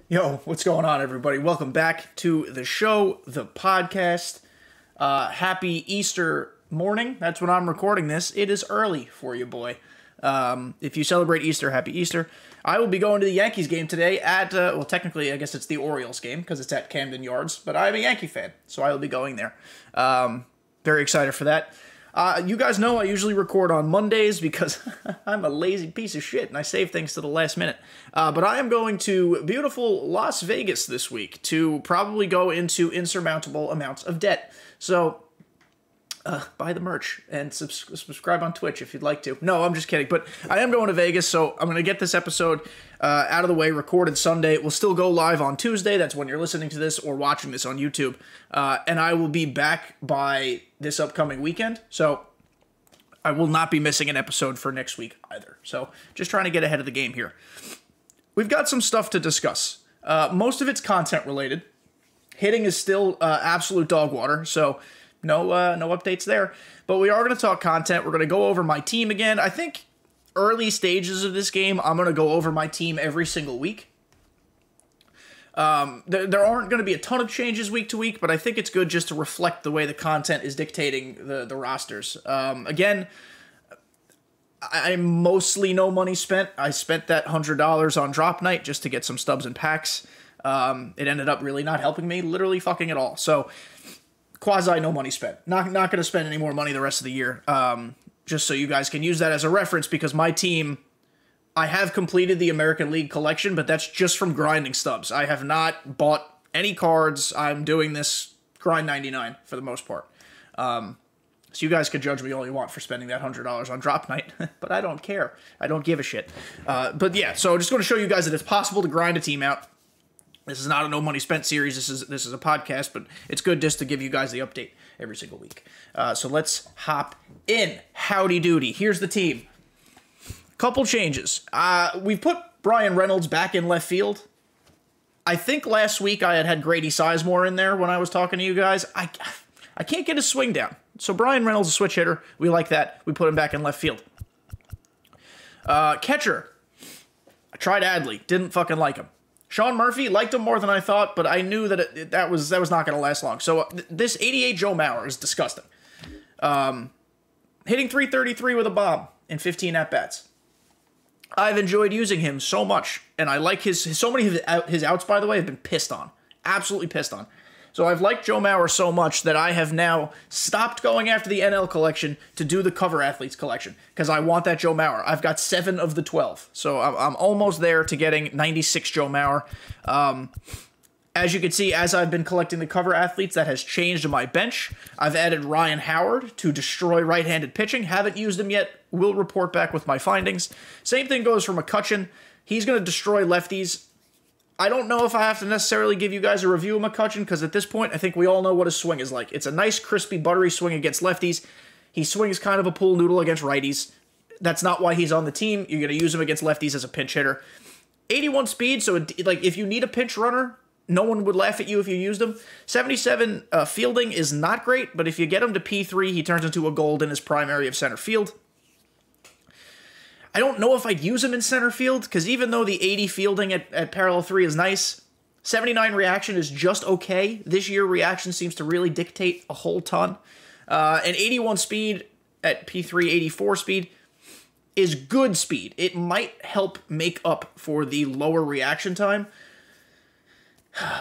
Yo, what's going on, everybody? Welcome back to the show, the podcast. Happy Easter morning. That's when I'm recording this. It is early for you, boy. If you celebrate Easter, happy Easter. I will be going to the Yankees game today at, well, technically, I guess it's the Orioles game because it's at Camden Yards, but I'm a Yankee fan, so I will be going there. Very excited for that. You guys know I usually record on Mondays because I'm a lazy piece of shit and I save things to the last minute. But I am going to beautiful Las Vegas this week to probably go into insurmountable amounts of debt. So buy the merch and subscribe on Twitch if you'd like to. No, I'm just kidding. But I am going to Vegas, so I'm going to get this episode out of the way, recorded Sunday. It will still go live on Tuesday. That's when you're listening to this or watching this on YouTube. And I will be back by this upcoming weekend. So I will not be missing an episode for next week either. So just trying to get ahead of the game here. We've got some stuff to discuss. Most of it's content related. Hitting is still absolute dog water, so no updates there. But we are going to talk content. We're going to go over my team again. I think early stages of this game, I'm going to go over my team every single week. There aren't going to be a ton of changes week to week, but I think it's good just to reflect the way the content is dictating the rosters. Again, I'm mostly no money spent. I spent that $100 on drop night just to get some stubs and packs. It ended up really not helping me, literally fucking at all. So quasi no money spent. Not going to spend any more money the rest of the year. Just so you guys can use that as a reference, because my team, I have completed the American League collection, but that's just from grinding stubs. I have not bought any cards. I'm doing this grind 99 for the most part. So you guys could judge me all you want for spending that $100 on drop night, but I don't care. I don't give a shit. But yeah, so I'm just going to show you guys that it's possible to grind a team out. This is not a no money spent series. This is a podcast, but it's good just to give you guys the update every single week. So let's hop in. Howdy doody. Here's the team. Couple changes. We've put Brian Reynolds back in left field. I think last week I had Grady Sizemore in there when I was talking to you guys. I can't get his swing down. So Brian Reynolds is a switch hitter. We like that. We put him back in left field. Catcher. I tried Adley. Didn't fucking like him. Sean Murphy, liked him more than I thought, but I knew that that was not going to last long. So this 88 Joe Mauer is disgusting. Hitting .333 with a bomb in 15 at-bats. I've enjoyed using him so much, and I like so many of his outs, by the way, have been pissed on. Absolutely pissed on. So I've liked Joe Mauer so much that I have now stopped going after the NL collection to do the cover athletes collection, because I want that Joe Mauer. I've got 7 of the 12, so I'm almost there to getting 96 Joe Mauer. As you can see, as I've been collecting the cover athletes, that has changed my bench. I've added Ryan Howard to destroy right-handed pitching. Haven't used him yet. Will report back with my findings. Same thing goes for McCutchen. He's going to destroy lefties. I don't know if I have to necessarily give you guys a review of McCutchen, because at this point, I think we all know what his swing is like. It's a nice, crispy, buttery swing against lefties. He swings kind of a pool noodle against righties. That's not why he's on the team. You're going to use him against lefties as a pinch hitter. 81 speed, so like if you need a pinch runner, no one would laugh at you if you used him. 77 fielding is not great, but if you get him to P3, he turns into a gold in his prime area of center field. I don't know if I'd use him in center field, because even though the 80 fielding at parallel 3 is nice, 79 reaction is just okay. This year, reaction seems to really dictate a whole ton. And 81 speed at P3, 84 speed is good speed. It might help make up for the lower reaction time.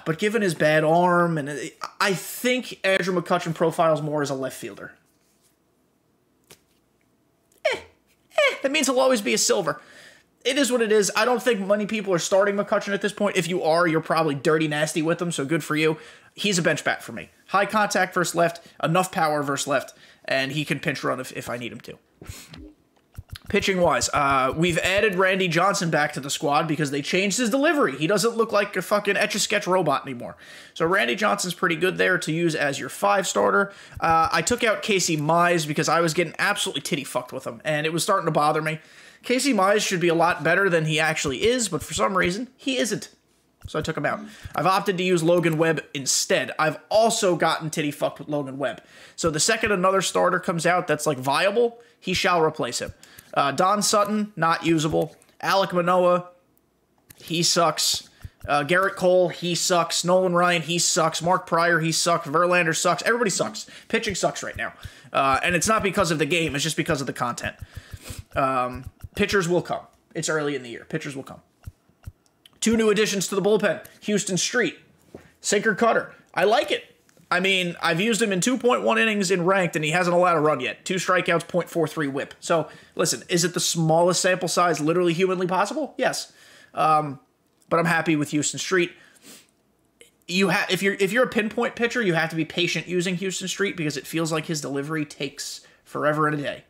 But given his bad arm, and I think Andrew McCutchen profiles more as a left fielder. That means he'll always be a silver. It is what it is. I don't think many people are starting McCutchen at this point. If you are, you're probably dirty nasty with him, so good for you. He's a bench bat for me. High contact versus left, enough power versus left, and he can pinch run if I need him to. Pitching-wise, we've added Randy Johnson back to the squad because they changed his delivery. He doesn't look like a fucking Etch-a-Sketch robot anymore. So Randy Johnson's pretty good there to use as your 5 starter. I took out Casey Mize because I was getting absolutely titty-fucked with him, and it was starting to bother me. Casey Mize should be a lot better than he actually is, but for some reason, he isn't. So I took him out. I've opted to use Logan Webb instead. I've also gotten titty-fucked with Logan Webb. So the second another starter comes out that's like viable, he shall replace him. Don Sutton, not usable. Alek Manoah, he sucks. Garrett Cole, he sucks. Nolan Ryan, he sucks. Mark Pryor, he sucks. Verlander sucks. Everybody sucks. Pitching sucks right now. And it's not because of the game. It's just because of the content. Pitchers will come. It's early in the year. Pitchers will come. 2 new additions to the bullpen. Houston Street. Sinker cutter. I like it. I mean, I've used him in 2.1 innings in ranked, and he hasn't allowed a run yet. 2 strikeouts, .43 whip. So, listen, is it the smallest sample size literally humanly possible? Yes. But I'm happy with Houston Street. If you're a pinpoint pitcher, you have to be patient using Houston Street because it feels like his delivery takes forever and a day.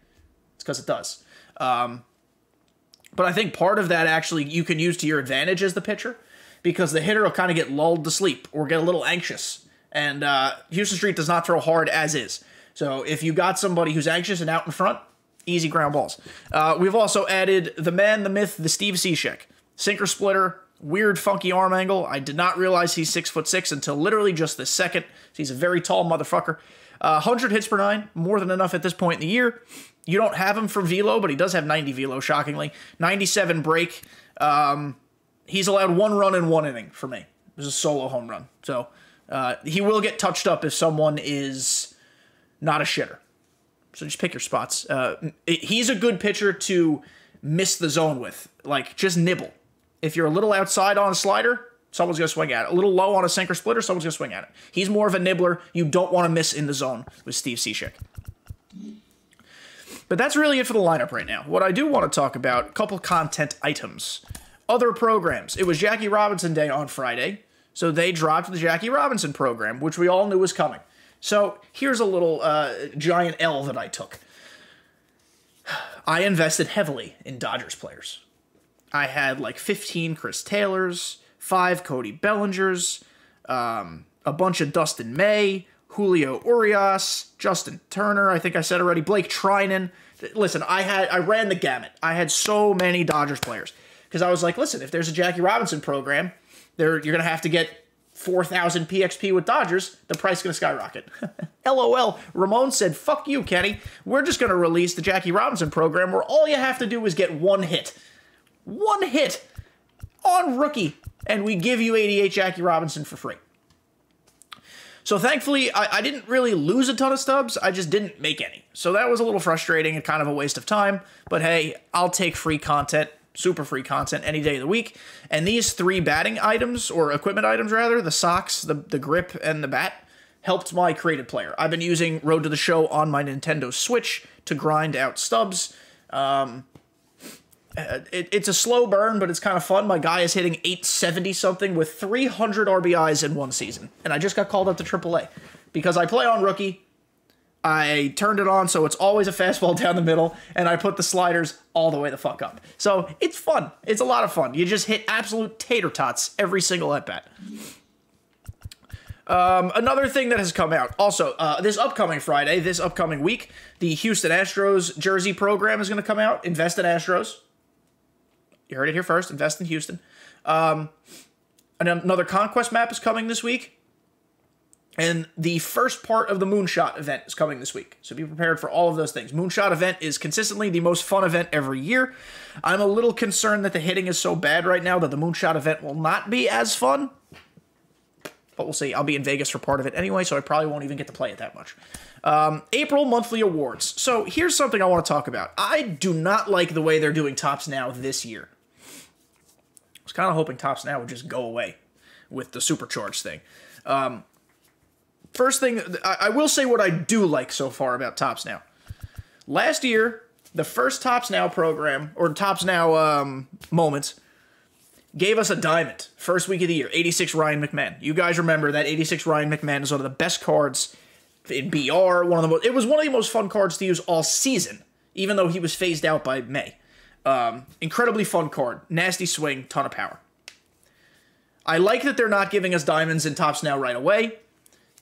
It's because it does. But I think part of that actually you can use to your advantage as the pitcher because the hitter will kind of get lulled to sleep or get a little anxious. And Houston Street does not throw hard as is. So if you got somebody who's anxious and out in front, easy ground balls. We've also added the man, the myth, the Steve Cishek. Sinker splitter, weird funky arm angle. I did not realize he's 6'6" until literally just this second. He's a very tall motherfucker. 100 hits per 9, more than enough at this point in the year. You don't have him for velo, but he does have 90 velo, shockingly. 97 break. He's allowed 1 run in 1 inning for me. It was a solo home run. So he will get touched up if someone is not a shitter. So just pick your spots. He's a good pitcher to miss the zone with. Like, just nibble. If you're a little outside on a slider, someone's going to swing at it. A little low on a sinker splitter, someone's going to swing at it. He's more of a nibbler. You don't want to miss in the zone with Steve Cishek. But that's really it for the lineup right now. What I do want to talk about, a couple content items. Other programs. It was Jackie Robinson Day on Friday, so they dropped the Jackie Robinson program, which we all knew was coming. So here's a little giant L that I took. I invested heavily in Dodgers players. I had like 15 Chris Taylors, 5 Cody Bellingers, a bunch of Dustin May, Julio Urias, Justin Turner, I think I said already, Blake Trinan. Listen, I ran the gamut. I had so many Dodgers players because I was like, listen, if there's a Jackie Robinson program, you're going to have to get 4,000 PXP with Dodgers, the price is going to skyrocket. LOL. Ramon said, fuck you, Kenny. We're just going to release the Jackie Robinson program where all you have to do is get 1 hit. 1 hit on rookie, and we give you 88 Jackie Robinson for free. So thankfully, I didn't really lose a ton of stubs. I just didn't make any. So that was a little frustrating and kind of a waste of time. But hey, I'll take free content, super free content, any day of the week. And these 3 batting items, or equipment items rather, the socks, the grip, and the bat, helped my created player. I've been using Road to the Show on my Nintendo Switch to grind out stubs. It's a slow burn, but it's kind of fun. My guy is hitting 870-something with 300 RBIs in 1 season. And I just got called up to AAA. Because I play on rookie, I turned it on so it's always a fastball down the middle, and I put the sliders all the way the fuck up. So it's fun. It's a lot of fun. You just hit absolute tater tots every single at-bat. Another thing that has come out, also, this upcoming Friday, this upcoming week, the Houston Astros jersey program is going to come out. Invest in Astros. You heard it here first. Invest in Houston. And another Conquest map is coming this week. And the first part of the Moonshot event is coming this week. So be prepared for all of those things. Moonshot event is consistently the most fun event every year. I'm a little concerned that the hitting is so bad right now that the Moonshot event will not be as fun. But we'll see. I'll be in Vegas for part of it anyway, so I probably won't even get to play it that much. April monthly awards. So here's something I want to talk about. I do not like the way they're doing Tops Now this year. I was kind of hoping Tops Now would just go away with the Supercharged thing. First thing, I will say what I do like so far about Tops Now. Last year, the first Tops Now program, or Tops Now moments, gave us a diamond. First week of the year, 86 Ryan McMahon. You guys remember that 86 Ryan McMahon is one of the best cards in BR. It was one of the most fun cards to use all season, even though he was phased out by May. Incredibly fun card. Nasty swing, ton of power. I like that they're not giving us diamonds in Tops Now right away.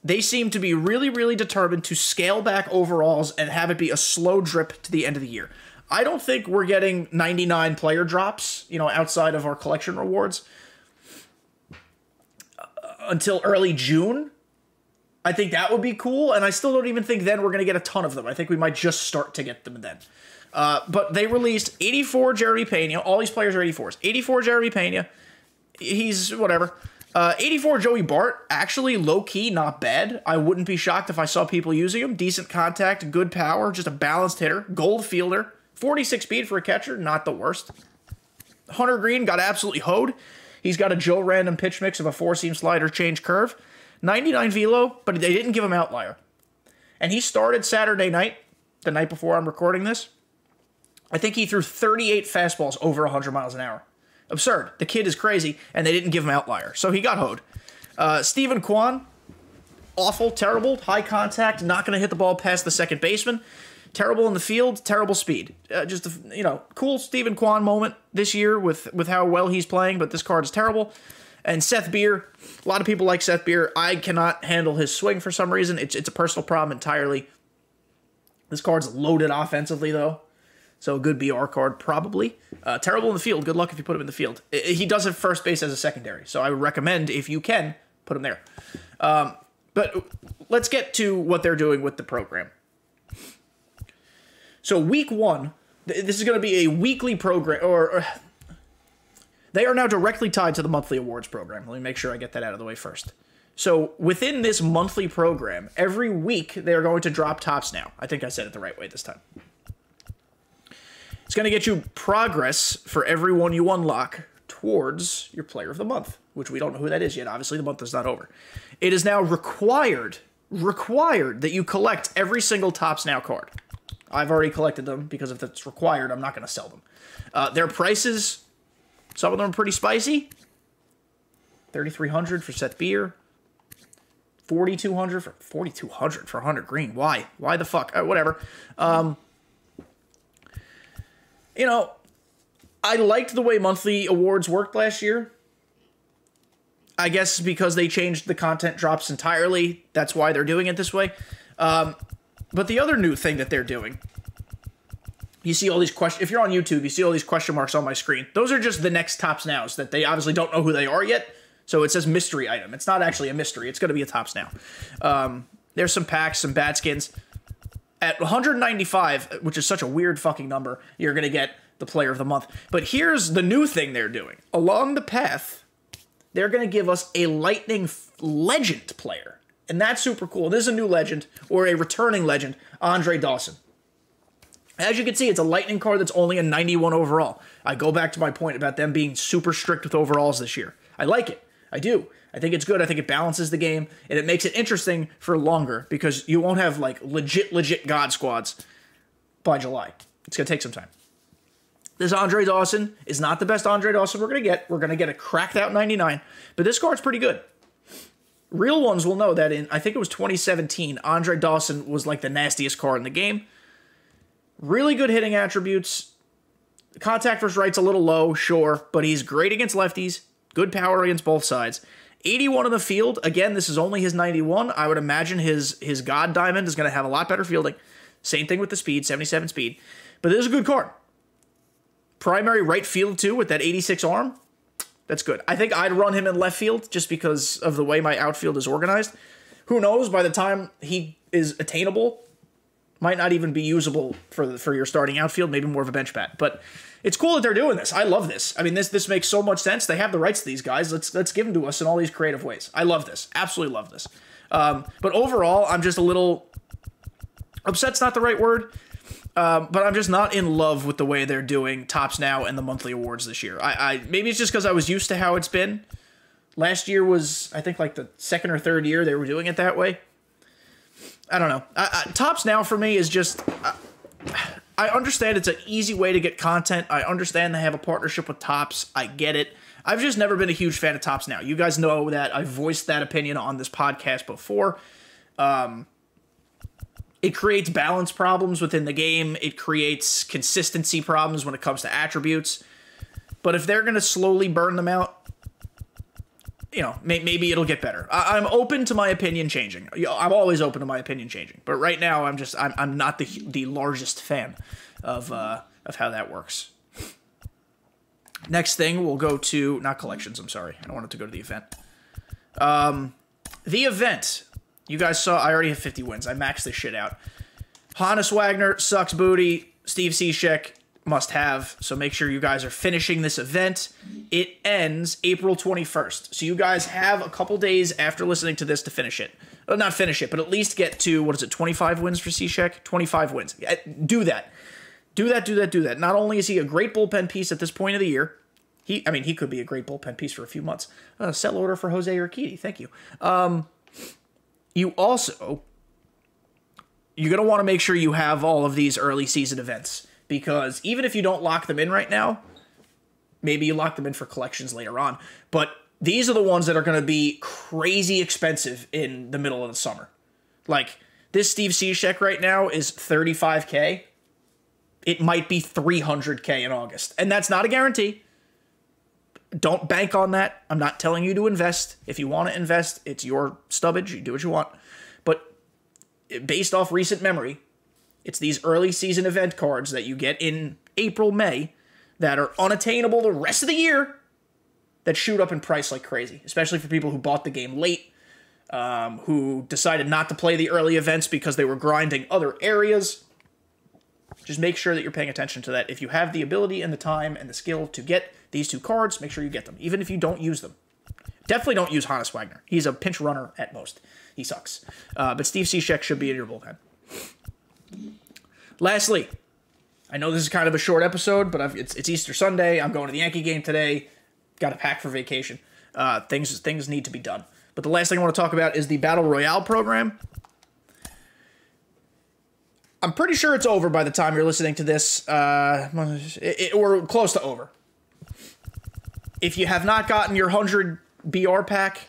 They seem to be really, really determined to scale back overalls and have it be a slow drip to the end of the year. I don't think we're getting 99 player drops, outside of our collection rewards, until early June. I think that would be cool, and I still don't even think then we're going to get a ton of them. I think we might just start to get them then. But they released 84 Jeremy Pena. All these players are 84s. 84 Jeremy Pena. he's whatever. 84 Joey Bart, actually low-key not bad. I wouldn't be shocked if I saw people using him. Decent contact, good power, just a balanced hitter, gold fielder, 46 speed for a catcher, not the worst. Hunter Green got absolutely hoed. He's got a Joe Random pitch mix of a four-seam slider change curve. 99 velo, but they didn't give him outlier. And he started Saturday night, the night before I'm recording this. I think he threw 38 fastballs over 100 miles an hour. Absurd. The kid is crazy, and they didn't give him outlier. So he got hoed. Steven Kwan, awful, terrible, high contact, not going to hit the ball past the second baseman. Terrible in the field, terrible speed. Just a, cool Steven Kwan moment this year with how well he's playing, but this card is terrible. And Seth Beer, a lot of people like Seth Beer. I cannot handle his swing for some reason. It's a personal problem entirely. This card's loaded offensively, though. So a good BR card, probably. Terrible in the field. Good luck if you put him in the field. He does have first base as a secondary, so I would recommend, if you can, put him there. But let's get to what they're doing with the program. So week 1, this is going to be a weekly program, or they are now directly tied to the monthly awards program. Let me make sure I get that out of the way first. So within this monthly program, every week they are going to drop tops now. I think I said it the right way this time. It's going to get you progress for every one you unlock towards your player of the month, which we don't know who that is yet. Obviously, the month is not over. It is now required that you collect every single Tops Now card. I've already collected them because if it's required, I'm not going to sell them. Their prices, some of them are pretty spicy. $3,300 for Seth Beer. $4,200 for Hunter Green. Why? Why the fuck? Whatever. I liked the way monthly awards worked last year. I guess because they changed the content drops entirely. That's why they're doing it this way. But the other new thing that they're doing, you see all these questions. If you're on YouTube, you see all these question marks on my screen. Those are just the next Tops Nows that they obviously don't know who they are yet. So it says mystery item. It's not actually a mystery. It's going to be a Tops Now. There's some packs, some bad skins. At 195, which is such a weird fucking number, you're going to get the player of the month. But here's the new thing they're doing. Along the path, they're going to give us a Lightning legend player. And that's super cool. This is a new legend, or a returning legend, Andre Dawson. As you can see, it's a Lightning card that's only a 91 overall. I go back to my point about them being super strict with overalls this year. I like it. I do. I think it's good. I think it balances the game, and it makes it interesting for longer, because you won't have, like, legit God squads by July. It's going to take some time. This Andre Dawson is not the best Andre Dawson we're going to get. We're going to get a cracked out 99, but this card's pretty good. Real ones will know that in, I think it was 2017, Andre Dawson was like the nastiest card in the game. Really good hitting attributes. Contact versus right's a little low, sure, but he's great against lefties. Good power against both sides. 81 in the field. Again, this is only his 91. I would imagine his God Diamond is going to have a lot better fielding. Same thing with the speed, 77 speed. But this is a good card. Primary right field, too, with that 86 arm. That's good. I think I'd run him in left field just because of the way my outfield is organized. Who knows, by the time he is attainable, might not even be usable for your starting outfield, maybe more of a bench bat. But it's cool that they're doing this. I love this. I mean, this makes so much sense. They have the rights to these guys. Let's give them to us in all these creative ways. I love this. Absolutely love this. But overall, I'm just a little... upset's not the right word. But I'm just not in love with the way they're doing Tops Now and the monthly awards this year. Maybe it's just because I was used to how it's been. Last year was, I think, like the second or third year they were doing it that way. I don't know. Tops Now for me is just... I understand it's an easy way to get content. I understand they have a partnership with Topps. I get it. I've just never been a huge fan of Tops Now. You guys know that. I've voiced that opinion on this podcast before. It creates balance problems within the game. It creates consistency problems when it comes to attributes. But if they're going to slowly burn them out, maybe it'll get better. I'm open to my opinion changing. I'm always open to my opinion changing. But right now, I'm not the largest fan of how that works. Next thing, we'll go to... not collections, I'm sorry. I wanted to go to the event. The event... you guys saw, I already have 50 wins. I maxed this shit out. Hannes Wagner, Sucks Booty, Steve Cishek, must have. So make sure you guys are finishing this event. It ends April 21st. So you guys have a couple days after listening to this to finish it. Well, not finish it, but at least get to, 25 wins for Cishek? 25 wins. Do that. Do that. Not only is he a great bullpen piece at this point of the year, he could be a great bullpen piece for a few months. Sell order for Jose Urquidy. Thank you. You're going to want to make sure you have all of these early season events, because even if you don't lock them in right now, maybe you lock them in for collections later on, but these are the ones that are going to be crazy expensive in the middle of the summer. Like, this Steve Cishek right now is $35K. It might be $300K in August, and that's not a guarantee. Don't bank on that. I'm not telling you to invest. If you want to invest, it's your stubbage. You do what you want. But based off recent memory, it's these early season event cards that you get in April, May that are unattainable the rest of the year that shoot up in price like crazy, especially for people who bought the game late, who decided not to play the early events because they were grinding other areas. Just make sure that you're paying attention to that. If you have the ability and the time and the skill to get these two cards, make sure you get them, even if you don't use them. Definitely don't use Hannes Wagner. He's a pinch runner at most. He sucks. But Steve Cishek should be in your bullpen. Lastly, I know this is kind of a short episode, but it's Easter Sunday. I'm going to the Yankee game today. Got to pack for vacation. Things need to be done. But the last thing I want to talk about is the Battle Royale program. I'm pretty sure it's over by the time you're listening to this, or close to over. If you have not gotten your 100 BR pack,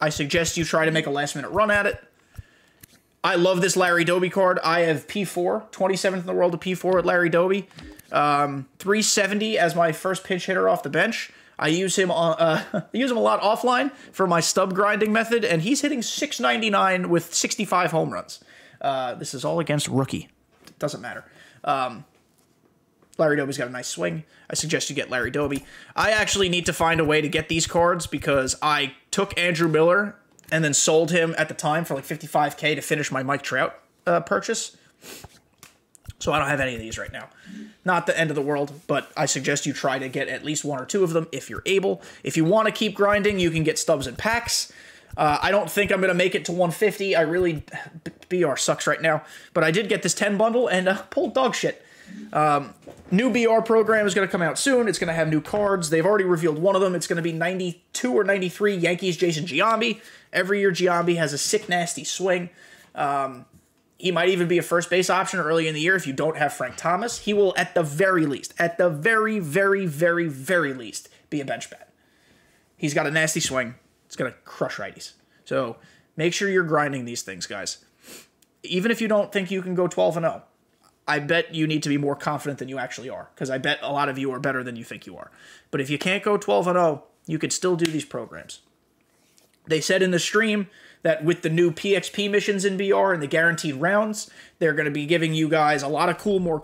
I suggest you try to make a last-minute run at it. I love this Larry Doby card. I have P4, 27th in the world of P4 at Larry Doby. 370 as my first pinch hitter off the bench. I use him a lot offline for my stub grinding method, and he's hitting 699 with 65 home runs. This is all against rookie. It doesn't matter. Larry Doby's got a nice swing. I suggest you get Larry Doby. I actually need to find a way to get these cards because I took Andrew Miller and then sold him at the time for like $55K to finish my Mike Trout purchase. So I don't have any of these right now. Not the end of the world, but I suggest you try to get at least one or two of them if you're able. If you want to keep grinding, you can get stubs and packs. I don't think I'm going to make it to 150. BR sucks right now. But I did get this 10 bundle and pulled dog shit. New BR program is going to come out soon. It's going to have new cards. They've already revealed one of them. It's going to be 92 or 93 Yankees Jason Giambi. Every year Giambi has a sick, nasty swing. He might even be a first base option early in the year if you don't have Frank Thomas. He will, at the very least, be a bench bat. He's got a nasty swing. It's going to crush righties. So make sure you're grinding these things, guys. Even if you don't think you can go 12-0, I bet you need to be more confident than you actually are, because I bet a lot of you are better than you think you are. But if you can't go 12-0, you could still do these programs. They said in the stream that with the new PXP missions in BR and the guaranteed rounds, they're going to be giving you guys a lot more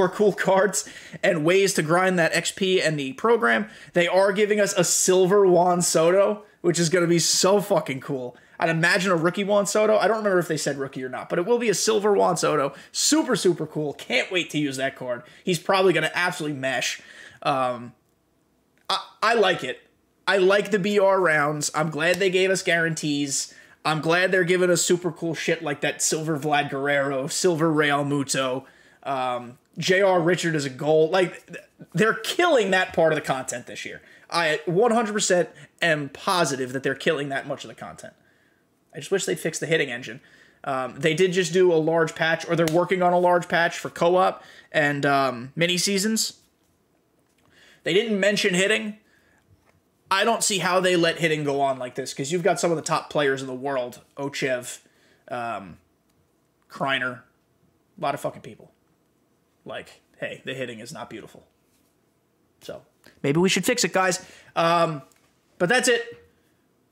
cool cards and ways to grind that XP and the program. They are giving us a silver Juan Soto, which is going to be so fucking cool. I'd imagine a rookie Juan Soto. I don't remember if they said rookie or not, but it will be a silver Juan Soto. Super, super cool. Can't wait to use that card. He's probably going to absolutely mesh. I like it. I like the BR rounds. I'm glad they gave us guarantees. I'm glad they're giving us super cool shit like that silver Vlad Guerrero, silver Real Muto, J.R. Richard as a goal. Like, they're killing that part of the content this year. I 100% am positive that they're killing that much of the content. I just wish they'd fix the hitting engine. They did just do a large patch, or they're working on a large patch for co-op and mini seasons. They didn't mention hitting. I don't see how they let hitting go on like this, because you've got some of the top players in the world, Ochev, Kreiner, a lot of fucking people. Like, hey, the hitting is not beautiful. So maybe we should fix it, guys. But that's it.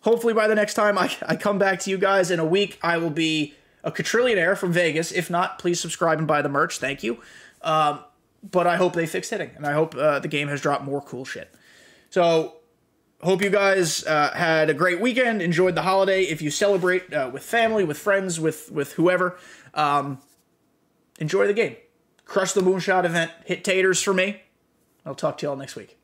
Hopefully by the next time I come back to you guys in a week, I will be a quadrillionaire from Vegas. If not, please subscribe and buy the merch. Thank you. But I hope they fix hitting, and I hope the game has dropped more cool shit. So hope you guys had a great weekend, enjoyed the holiday. If you celebrate with family, with friends, with whoever, enjoy the game. Crush the Moonshot event. Hit taters for me. I'll talk to y'all next week.